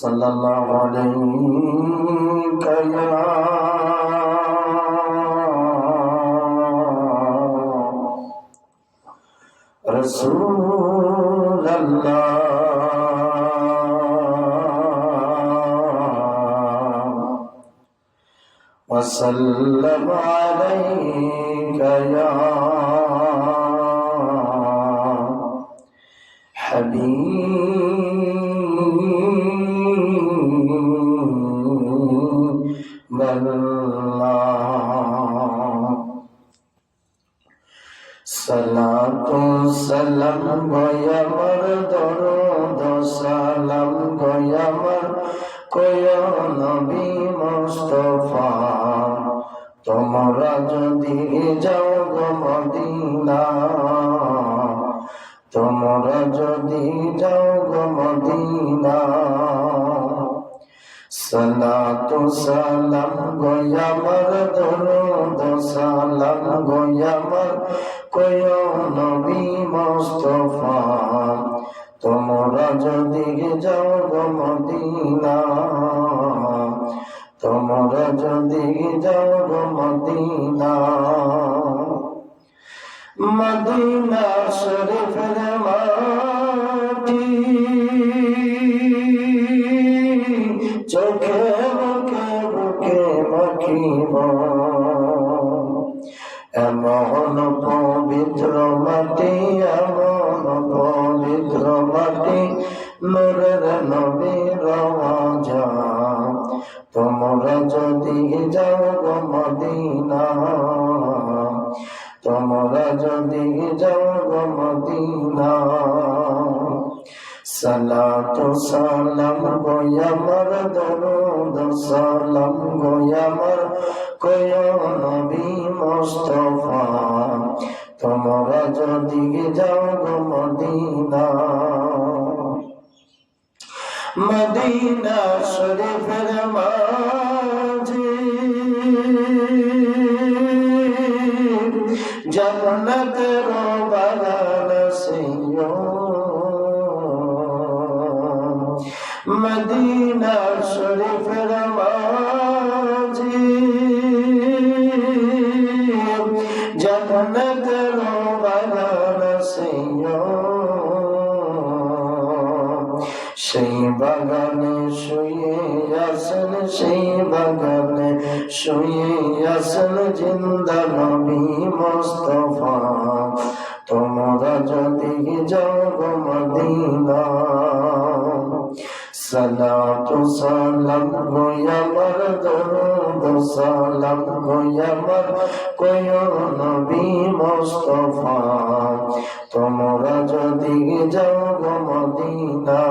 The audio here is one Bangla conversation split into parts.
صلى الله عليك يا رسول الله وسلم عليك يا حبيب الله صلاة سلام گویا مر درود سلام گویا مر কোয়া নবী মুস্তাফা তোমরা যদি যাও গো মদিনা তোমরা যদি যাও গো মদিনা সালাতু সালাম গোয়া মর দরুদ সালাম গোয়া মর কোয়া নবী মুস্তাফা তোমরা যদি যাও গো মদিনা তোমরা যদি যাও গো মদিনা মদিনা শরীফের মাটি চোখে মুখে বুকে মাখিব এমন পবিত্র মাটি এমন পবিত্র মাটি নূরের নবীর রওজা তোমরা যদি যাও গো মদিনা তোমরা যদি যাও গো মদিনা সালাতু সালাম গোয়া মর দরুদ সালাম গোয়া মর কোয়া নবী মুস্তাফা তোমরা যদি যাও গো মদিনা মদিনা শরীফের মাঝে জান্নাতের বাগান সিও মদিনা শরীফের মাঝে জান্নাতের বাগান সিও সেই বাগানে শুয়ে আছেন সেই বাগানে শুয়ে আছেন জিন্দা নবী মুস্তাফা তোমরা যদি যাও গো মদিনা সালাতু সালাম গোয়া মর দরুদ সালাম গোয়া মর কোয়া নবী মুস্তাফা তোমরা যদি যাও গো মদিনা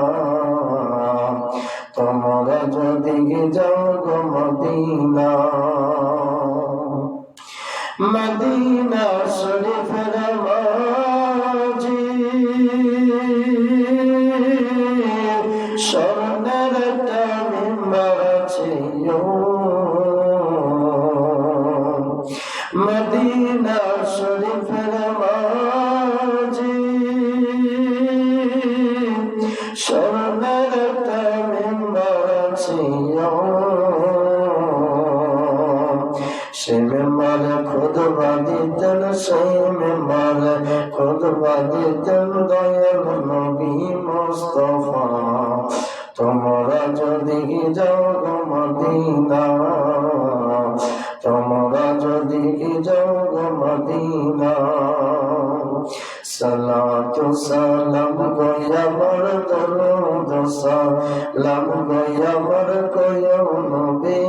তোমরা যদি যাও গো মদিনা মদিনা শরীফের মাঝে স্বর্ণের একটা মিম্বার আছে মদিনা শরীফের মাঝে স্বর্ণের একটা মিম্বার আছে সে মেম্বারে খুতবা দিতেন সেই মেম্বারে খুতবা দিতেন দয়াল নবী মুস্তাফা তোমরা যদি যাও গো মদিনা তোমরা যদি যাও গো মদিনা সালাতু সালাম গোয়া মর দরুদ সালাম গোয়া মর কোয়া নবী